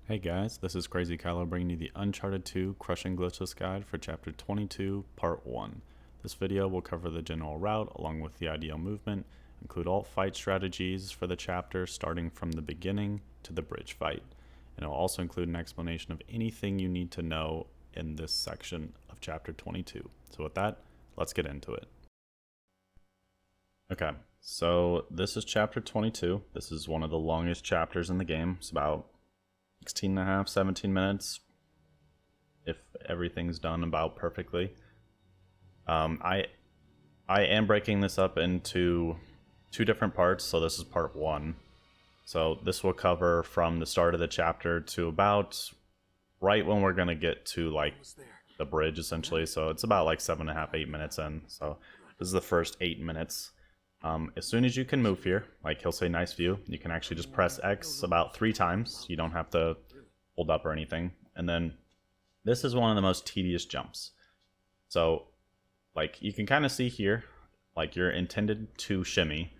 Hey guys, this is Crazy Kylo bringing you the Uncharted 2 Crushing Glitchless guide for Chapter 22, Part 1. This video will cover the general route along with the ideal movement, include all fight strategies for the chapter starting from the beginning to the bridge fight, and it will also include an explanation of anything you need to know in this section of Chapter 22. So with that, let's get into it. Okay, so this is Chapter 22. This is one of the longest chapters in the game. It's about 16 and a half, 17 minutes if everything's done about perfectly. I am breaking this up into two different parts, so this is part 1. So this will cover from the start of the chapter to about right when we're gonna get to like the bridge essentially. So it's about like 7.5, 8 minutes in. So this is the first 8 minutes. As soon as you can move here, like he'll say nice view, you can actually just press X about 3 times. You don't have to hold up or anything. And then this is one of the most tedious jumps. So like you can kind of see here, like you're intended to shimmy,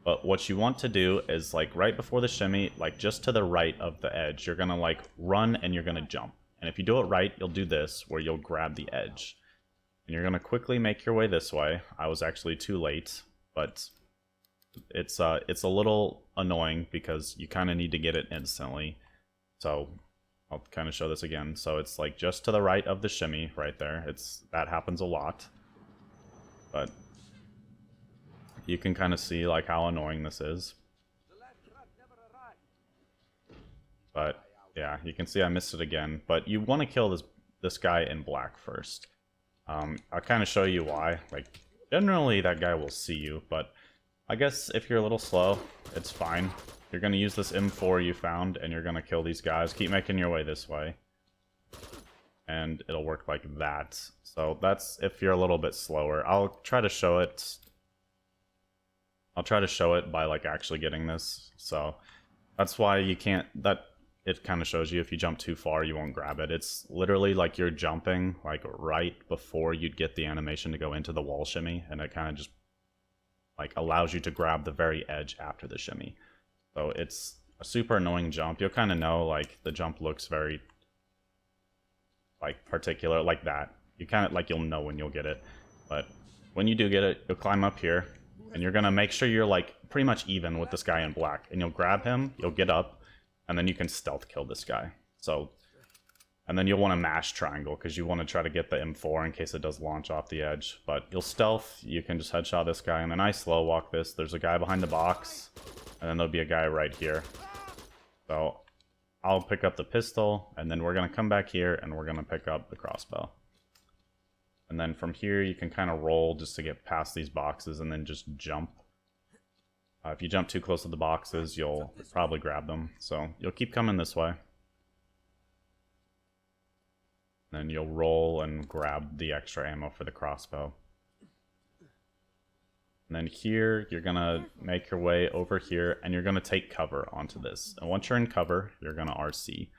but what you want to do is like right before the shimmy, like just to the right of the edge, you're gonna like run and you're gonna jump. And if you do it right, you'll do this where you'll grab the edge. And you're gonna quickly make your way this way. I was actually too late. But it's a little annoying because you kind of need to get it instantly. So I'll kind of show this again. So it's like just to the right of the shimmy right there. That happens a lot. But you can kind of see like how annoying this is. But yeah, you can see I missed it again. But you want to kill this guy in black first. I'll kind of show you why. Like generally that guy will see you, but I guess if you're a little slow, it's fine. You're going to use this M4 you found, and you're going to kill these guys. Keep making your way this way. And it'll work like that. So that's if you're a little bit slower. I'll try to show it by like actually getting this. So that's why you can't, it kind of shows you if you jump too far, you won't grab it. It's literally like you're jumping like right before you'd get the animation to go into the wall shimmy, and it kind of just like allows you to grab the very edge after the shimmy. So it's a super annoying jump. You'll kind of know like the jump looks very like particular like that. You kind of like you'll know when you'll get it. But when you do get it, you'll climb up here and you're gonna make sure you're like pretty much even with this guy in black, and you'll grab him, you'll get up, and then you can stealth kill this guy. So, and then you'll want to mash triangle because you want to try to get the M4 in case it does launch off the edge. But you'll stealth, you can just headshot this guy, and then I slow walk this. There's a guy behind the box, and then there'll be a guy right here. So I'll pick up the pistol, and then we're going to come back here, and we're going to pick up the crossbow. And then from here, you can kind of roll just to get past these boxes, and then just jump. If you jump too close to the boxes, you'll probably grab them. So you'll keep coming this way. Then you'll roll and grab the extra ammo for the crossbow. And then here, you're going to make your way over here, and you're going to take cover onto this. And once you're in cover, you're going to RC.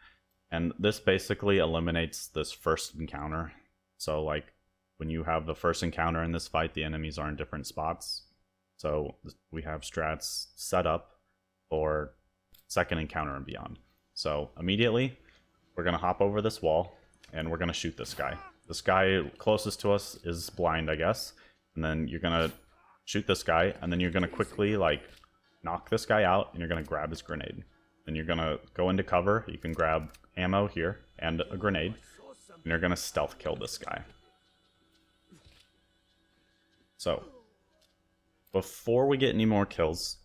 And this basically eliminates this first encounter. So like when you have the first encounter in this fight, the enemies are in different spots. So we have strats set up for second encounter and beyond. So immediately, we're going to hop over this wall, and we're going to shoot this guy. This guy closest to us is blind, I guess. And then you're going to shoot this guy, and then you're going to quickly like knock this guy out, and you're going to grab his grenade. Then you're going to go into cover. You can grab ammo here and a grenade, and you're going to stealth kill this guy. So before we get any more kills,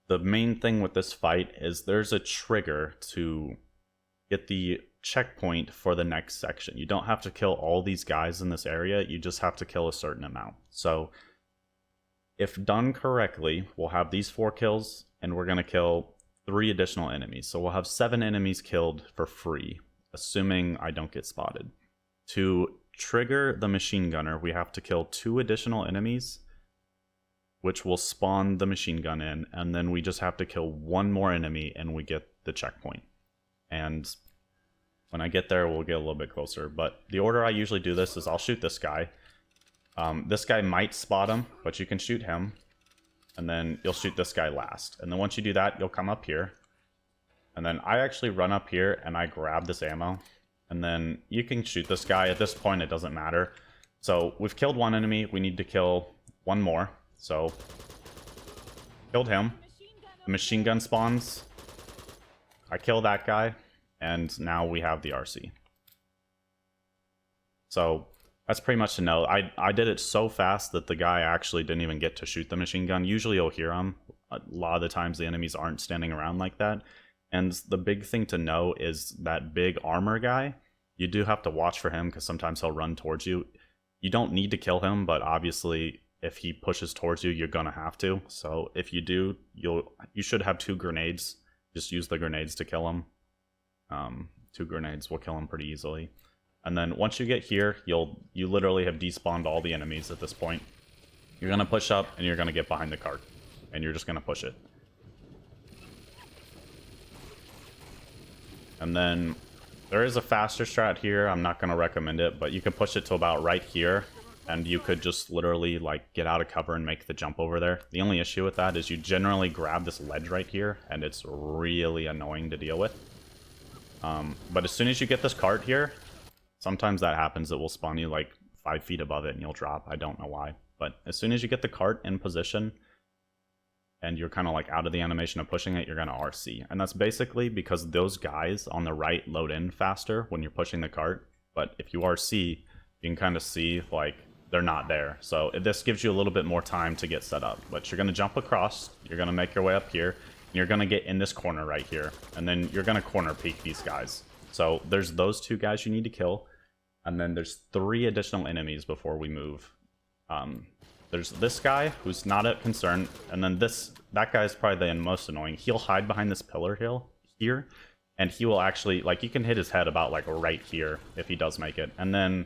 the main thing with this fight is there's a trigger to get the checkpoint for the next section. You don't have to kill all these guys in this area, you just have to kill a certain amount. So if done correctly, we'll have these 4 kills, and we're going to kill 3 additional enemies. So we'll have 7 enemies killed for free, assuming I don't get spotted. To trigger the machine gunner, we have to kill 2 additional enemies, which will spawn the machine gun in, and then we just have to kill 1 more enemy and we get the checkpoint. And when I get there, we'll get a little bit closer. But the order I usually do this is I'll shoot this guy. This guy might spot him, but you can shoot him. And then you'll shoot this guy last. And then once you do that, you'll come up here. And then I actually run up here and I grab this ammo. And then you can shoot this guy. At this point, it doesn't matter. So we've killed one enemy. We need to kill one more. So killed him. The machine gun spawns. I kill that guy. And now we have the RC. So that's pretty much to know. I did it so fast that the guy actually didn't even get to shoot the machine gun. Usually you'll hear him. A lot of the times the enemies aren't standing around like that. And the big thing to know is that big armor guy, you do have to watch for him because sometimes he'll run towards you. You don't need to kill him, but obviously if he pushes towards you, you're gonna have to. So if you do, you should have 2 grenades. Just use the grenades to kill him. 2 grenades will kill him pretty easily. And then once you get here, you literally have despawned all the enemies at this point. You're gonna push up and you're gonna get behind the cart. And you're just gonna push it. And then there is a faster strat here. I'm not gonna recommend it, but you can push it to about right here. And you could just literally like get out of cover and make the jump over there. The only issue with that is you generally grab this ledge right here, and it's really annoying to deal with. But as soon as you get this cart here, sometimes that happens. It will spawn you like 5 feet above it and you'll drop. I don't know why. But as soon as you get the cart in position and you're kind of like out of the animation of pushing it, you're going to RC. And that's basically because those guys on the right load in faster when you're pushing the cart. But if you RC, you can kind of see like they're not there. So this gives you a little bit more time to get set up. But you're going to jump across. You're going to make your way up here. And you're going to get in this corner right here. And then you're going to corner peek these guys. So there's those 2 guys you need to kill. And then there's 3 additional enemies before we move. There's this guy who's not a concern, and then that guy is probably the most annoying. He'll hide behind this pillar here, and he will actually, like, you can hit his head about like right here if he does make it. And then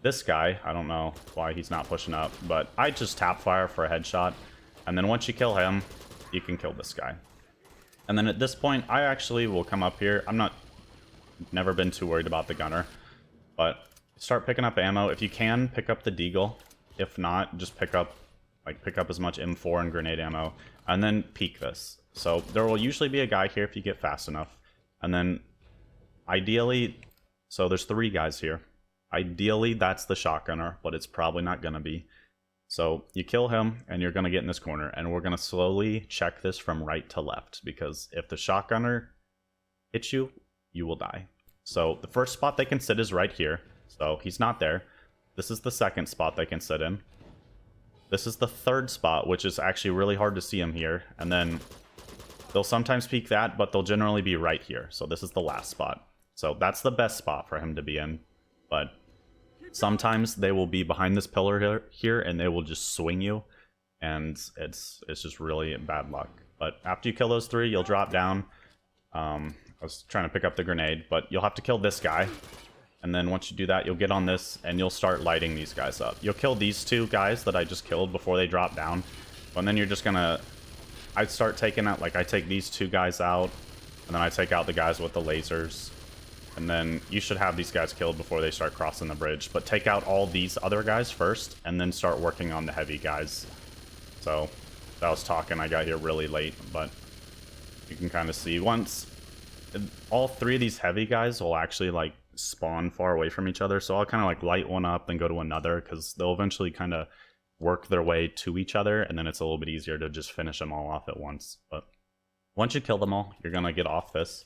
this guy, I don't know why he's not pushing up, but I just tap fire for a headshot, and then once you kill him, you can kill this guy. And then at this point, I actually will come up here. Never been too worried about the gunner, but start picking up ammo. If you can, pick up the deagle. If not, just pick up as much M4 and grenade ammo, and then peek this. So there will usually be a guy here if you get fast enough. And then ideally, so there's 3 guys here. Ideally, that's the shotgunner, but it's probably not gonna be. So you kill him, and you're gonna get in this corner, and we're gonna slowly check this from right to left, because if the shotgunner hits you, you will die. So the first spot they can sit is right here. So he's not there. This is the second spot they can sit in. This is the third spot, which is actually really hard to see him here. And then they'll sometimes peek that, but they'll generally be right here. So this is the last spot. So that's the best spot for him to be in. But sometimes they will be behind this pillar here and they will just swing you. And it's just really bad luck. But after you kill those 3, you'll drop down. I was trying to pick up the grenade, but you'll have to kill this guy. And then once you do that, you'll get on this, and you'll start lighting these guys up. You'll kill these 2 guys that I just killed before they drop down. And then you're just gonna... I'd start taking out, like, I take these 2 guys out, and then I take out the guys with the lasers. And then you should have these guys killed before they start crossing the bridge. But take out all these other guys first, and then start working on the heavy guys. So, I was talking, I got here really late, but you can kind of see once... All 3 of these heavy guys will actually, like, spawn far away from each other, so I'll kind of like light one up then go to another, because they'll eventually kind of work their way to each other, and then it's a little bit easier to just finish them all off at once. But once you kill them all, you're gonna get off this,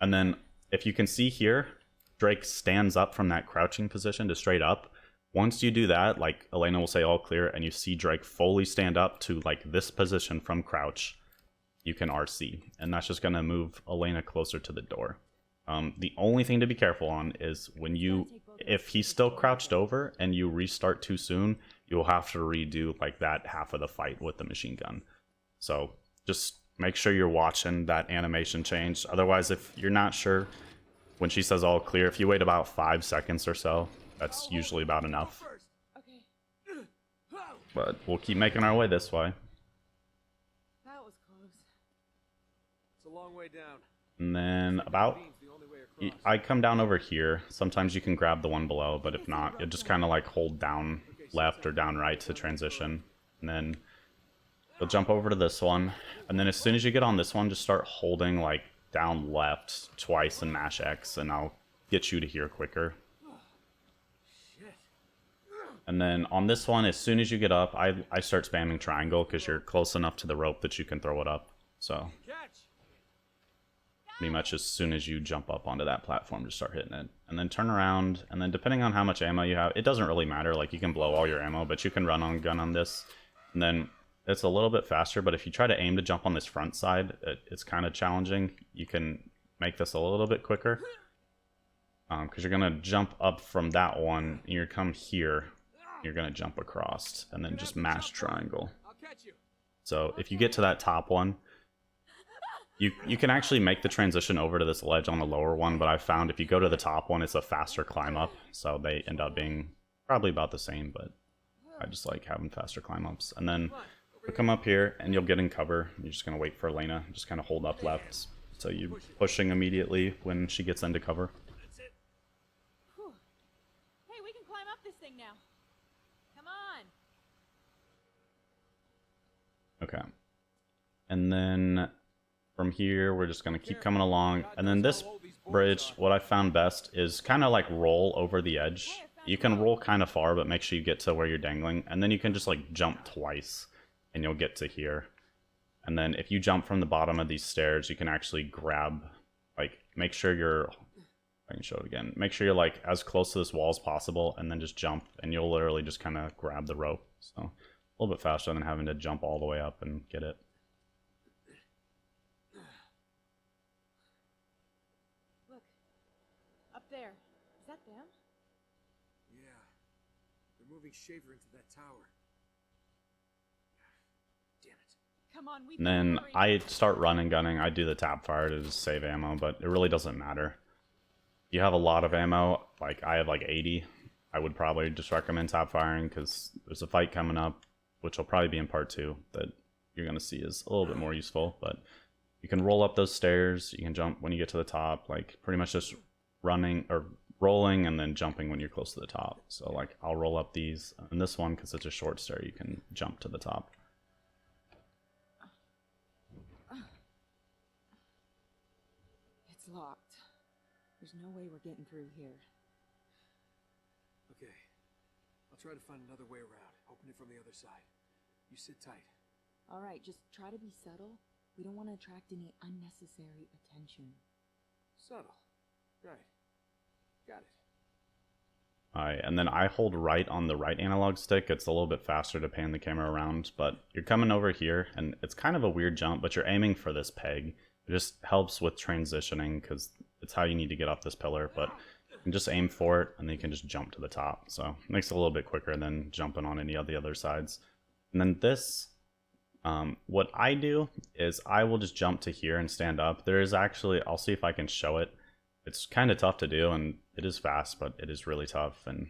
and then if you can see here, Drake stands up from that crouching position to straight up. Once you do that, like Elena will say all clear, and you see Drake fully stand up to like this position from crouch, you can RC, and that's just gonna move Elena closer to the door. The only thing to be careful on is if he's still crouched over and you restart too soon, you'll have to redo like that half of the fight with the machine gun. So just make sure you're watching that animation change. Otherwise, if you're not sure, when she says all clear, if you wait about 5 seconds or so, that's usually about enough. But we'll keep making our way this way. That was close. It's a long way down. And then I come down over here. Sometimes you can grab the one below, but if not, you just kind of like hold down left or down right to transition. And then you'll jump over to this one. And then as soon as you get on this one, just start holding like down left twice and mash X, and I'll get you to here quicker. And then on this one, as soon as you get up, I start spamming triangle because you're close enough to the rope that you can throw it up. So pretty much as soon as you jump up onto that platform, just start hitting it. And then turn around, and then depending on how much ammo you have, it doesn't really matter. Like, you can blow all your ammo, but you can run on gun on this. And then it's a little bit faster, but if you try to aim to jump on this front side, it's kind of challenging. You can make this a little bit quicker. Because you're going to jump up from that one, and you're come here. You're going to jump across, and then just mash triangle. So if you get to that top one, you can actually make the transition over to this ledge on the lower one, but I've found if you go to the top one, it's a faster climb up, so they end up being probably about the same, but I just like having faster climb ups. And then you'll come up here, and you'll get in cover. You're just going to wait for Elena, just kind of hold up left, so you're pushing immediately when she gets into cover. Hey, we can climb up this thing now. Come on. Okay. And then from here, we're just going to keep coming along. And then this bridge, what I found best is kind of like roll over the edge. You can roll kind of far, but make sure you get to where you're dangling. And then you can just like jump twice, and you'll get to here. And then if you jump from the bottom of these stairs, you can actually grab, like, make sure you're, I can show it again. Make sure you're like as close to this wall as possible, and then just jump, and you'll literally just kind of grab the rope. So a little bit faster than having to jump all the way up and get it. Look, up there. Is that them? Yeah. They're moving Shaver into that tower. Damn it. Come on, we And then I start running, gunning. I do the tap fire to just save ammo, but it really doesn't matter. You have a lot of ammo, like I have like 80. I would probably just recommend tap firing because there's a fight coming up, which will probably be in part 2, that you're going to see is a little bit more useful. But you can roll up those stairs, you can jump when you get to the top, like pretty much just running or rolling and then jumping when you're close to the top. So like I'll roll up these, and this one, because it's a short stair, you can jump to the top. It's locked. There's no way we're getting through here. Okay. I'll try to find another way around. Open it from the other side. You sit tight. All right, just try to be subtle. We don't want to attract any unnecessary attention. Subtle. Right. Got it. Alright, and then I hold right on the right analog stick. It's a little bit faster to pan the camera around, but you're coming over here, and it's kind of a weird jump, but you're aiming for this peg. It just helps with transitioning, because it's how you need to get off this pillar, but you can just aim for it, and then you can just jump to the top. So it makes it a little bit quicker than jumping on any of the other sides. And then this, what I do is I will just jump to here and stand up. There is actually, I'll see if I can show it. It's kind of tough to do, and it is fast, but it is really tough, and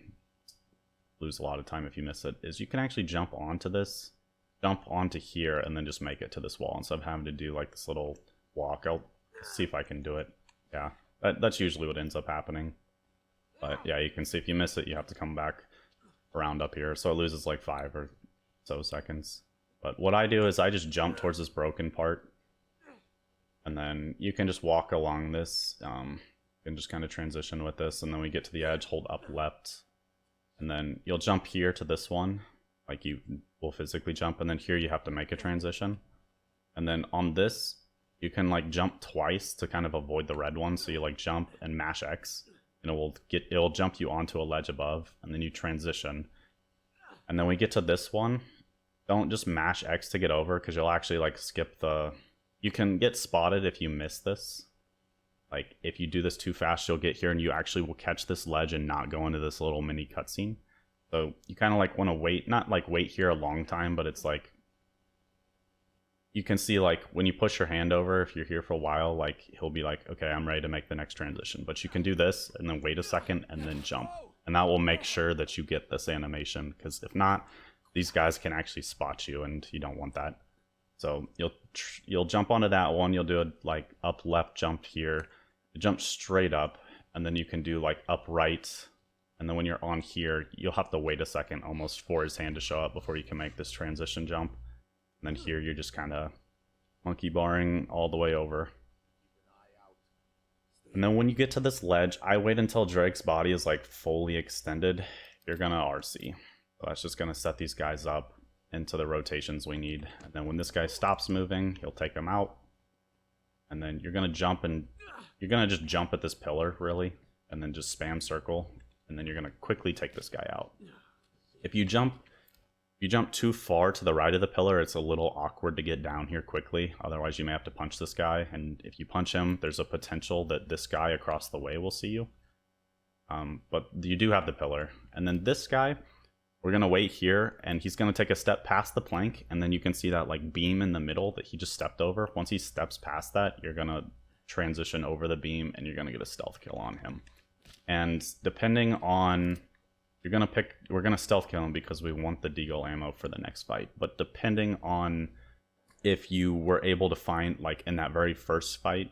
lose a lot of time if you miss it, is you can actually jump onto this, jump onto here, and then just make it to this wall instead of having to do like this little walk. I'll see if I can do it. Yeah, that's usually what ends up happening. But yeah, you can see if you miss it, you have to come back around up here. So it loses like 5 or so seconds. But what I do is I just jump towards this broken part. And then you can just walk along this. And just kind of transition with this. And then we get to the edge, hold up left. And then you'll jump here to this one. Like you will physically jump. And then here you have to make a transition. And then on this, you can like jump twice to kind of avoid the red one. So you like jump and mash X, and it'll jump you onto a ledge above, and then you transition. And then we get to this one. Don't just mash X to get over, because you'll actually like skip the. You can get spotted if you miss this. Like if you do this too fast, you'll get here, and you actually will catch this ledge and not go into this little mini cutscene. So you kind of like want to wait, not like wait here a long time, but it's like. You can see like when you push your hand over, if you're here for a while, like he'll be like, okay, I'm ready to make the next transition. But you can do this and then wait a second and then jump. And that will make sure that you get this animation, because if not, these guys can actually spot you, and you don't want that. So you'll jump onto that one. You'll do a like up left jump here, jump straight up, and then you can do like up right. And then when you're on here, you'll have to wait a second almost for his hand to show up before you can make this transition jump. And then here you're just kind of monkey barring all the way over. And then when you get to this ledge, I wait until Drake's body is like fully extended. You're gonna RC. So that's just gonna set these guys up into the rotations we need. And then when this guy stops moving, you'll take him out. And then you're gonna jump and you're gonna just jump at this pillar, really, and then just spam circle, and then you're gonna quickly take this guy out. If you jump too far to the right of the pillar, it's a little awkward to get down here quickly. Otherwise, you may have to punch this guy, and if you punch him, there's a potential that this guy across the way will see you. But you do have the pillar. And then this guy, we're gonna wait here, and he's gonna take a step past the plank, and then you can see that like beam in the middle that he just stepped over. Once he steps past that, you're gonna transition over the beam, and you're gonna get a stealth kill on him. And depending on, we're gonna stealth kill him because we want the deagle ammo for the next fight. But depending on if you were able to find, like in that very first fight,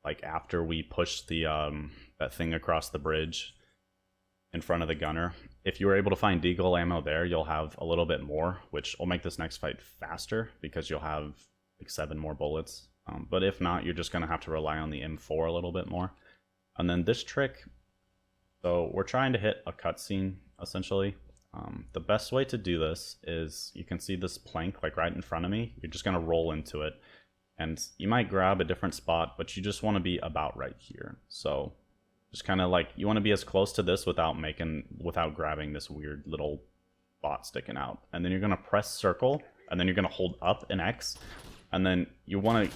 like after we pushed the that thing across the bridge in front of the gunner, if you were able to find deagle ammo there, you'll have a little bit more, which will make this next fight faster because you'll have like 7 more bullets. But if not, you're just gonna have to rely on the M4 a little bit more. And then this trick, so we're trying to hit a cutscene essentially. The best way to do this is, you can see this plank like right in front of me. You're just gonna roll into it, and you might grab a different spot, but you just want to be about right here. So just kind of like, you want to be as close to this without grabbing this weird little spot sticking out. And then you're gonna press circle, and then you're gonna hold up an X, and then you're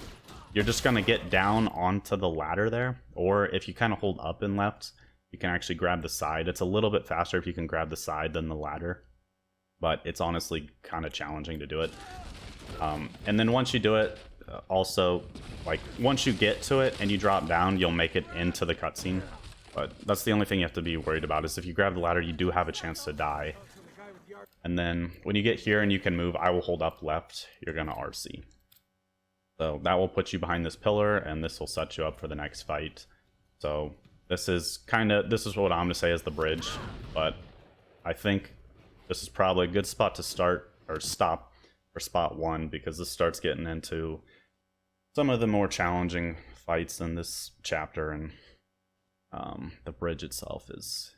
just gonna get down onto the ladder there. Or if you kind of hold up and left, you can actually grab the side. It's a little bit faster if you can grab the side than the ladder, but it's honestly kind of challenging to do it. And then once you do it, also, like once you get to it and you drop down, you'll make it into the cutscene. But that's the only thing you have to be worried about, is if you grab the ladder, you do have a chance to die. And then when you get here and you can move, I will hold up left, you're gonna RC. So that will put you behind this pillar, and this will set you up for the next fight. So this is what I'm gonna say is the bridge, but I think this is probably a good spot to start or stop for spot 1, because this starts getting into some of the more challenging fights in this chapter, and the bridge itself is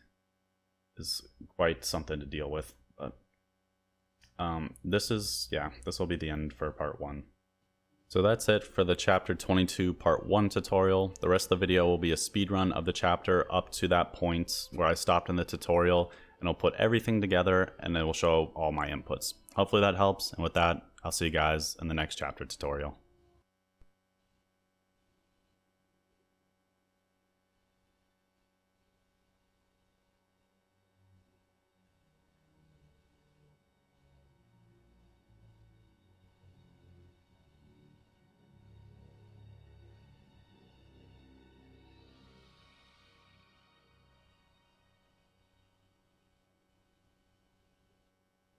quite something to deal with. But this will be the end for part 1. So that's it for the chapter 22 part 1 tutorial. The rest of the video will be a speedrun of the chapter up to that point where I stopped in the tutorial, and I'll put everything together, and it will show all my inputs. Hopefully that helps, and with that, I'll see you guys in the next chapter tutorial.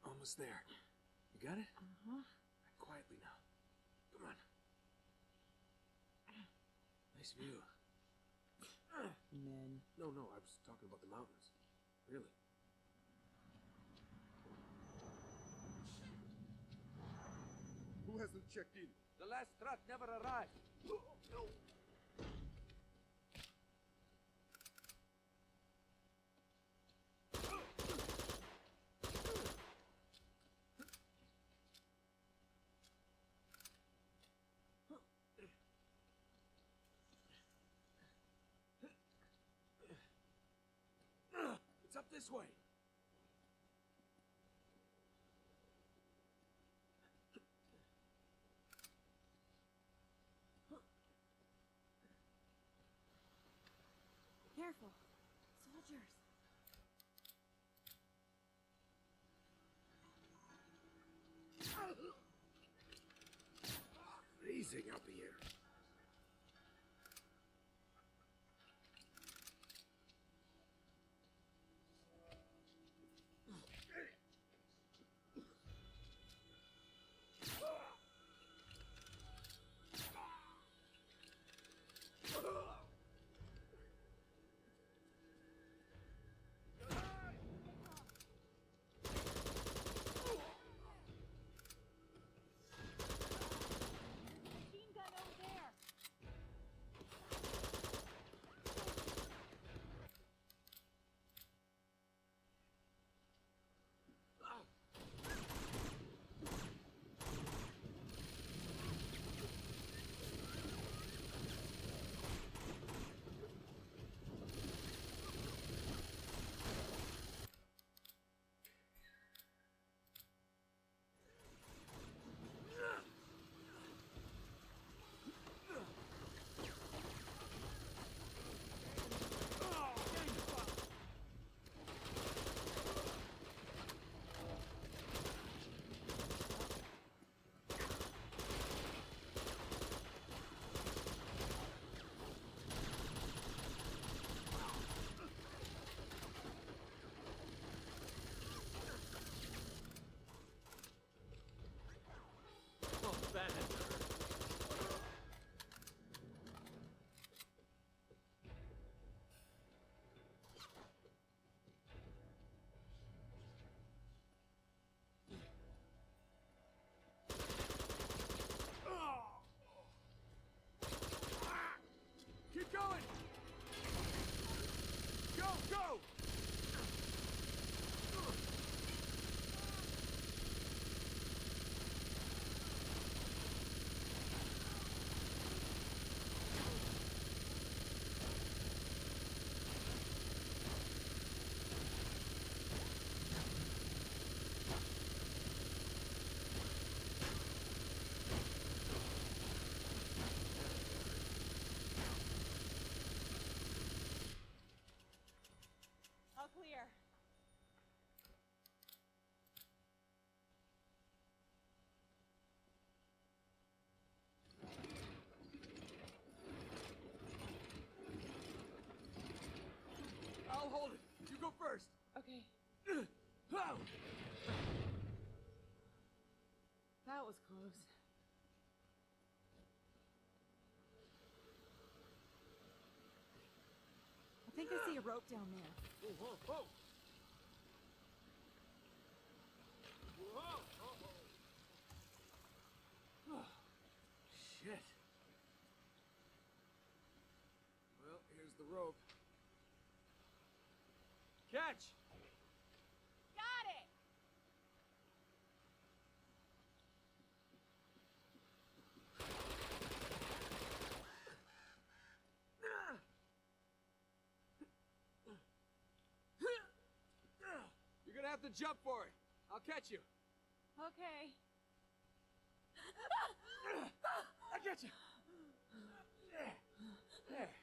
Almost there. You got it? Uh-huh. Quietly now. Come on. Nice view. Men. No, I was talking about the mountains. Really. Who hasn't checked in? The last Strat never arrived. No. It's up this way. Careful. Soldiers. Freezing up here. hold it. You go first. Okay. Oh. That was close. I think I see a rope down there. Whoa, whoa, whoa. Whoa, whoa. Oh, shit. Well, here's the rope. Catch! Got it! You're gonna have to jump for it. I'll catch you. Okay. I get you. There.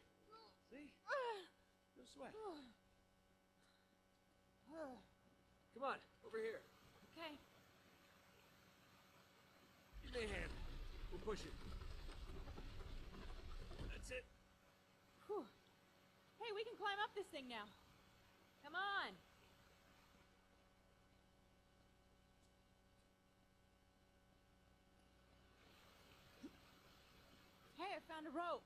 See? No sweat. Come on, over here. Okay. Give me a hand. We'll push it. That's it. Whew. Hey, we can climb up this thing now. Come on. Hey, I found a rope.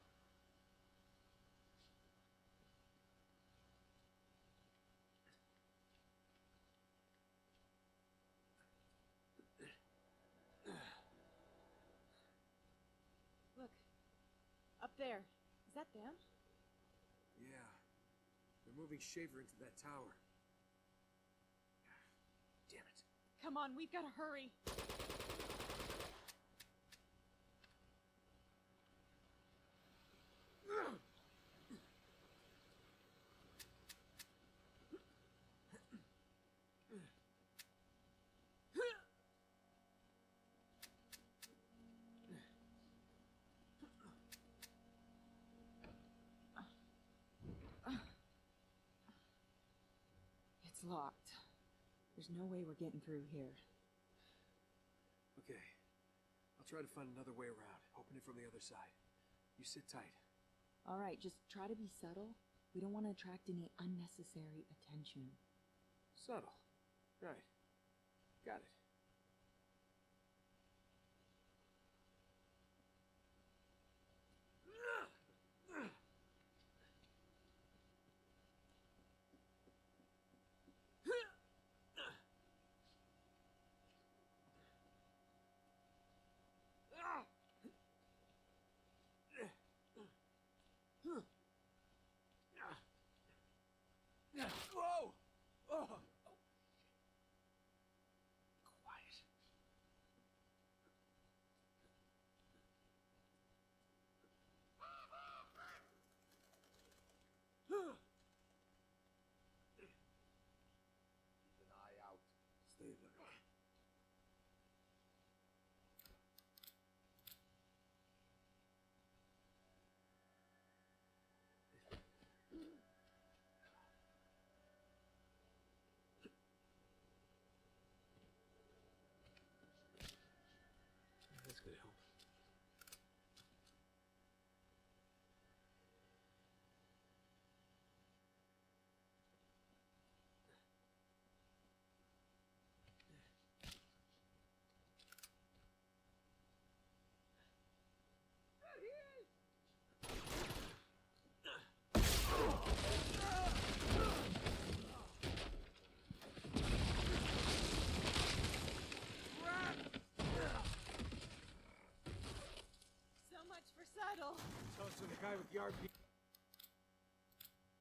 Look, up there. Is that them? Yeah. They're moving Shaver into that tower. Damn it. Come on, we've got to hurry. It's locked. There's no way we're getting through here. Okay. I'll try to find another way around. Open it from the other side. You sit tight. All right, just try to be subtle. We don't want to attract any unnecessary attention. Subtle. Right. Got it. Whoa! Oh. Quiet. Keep an eye out. Stay there. That's gonna help. So much for subtle. Toast to the guy with the RP.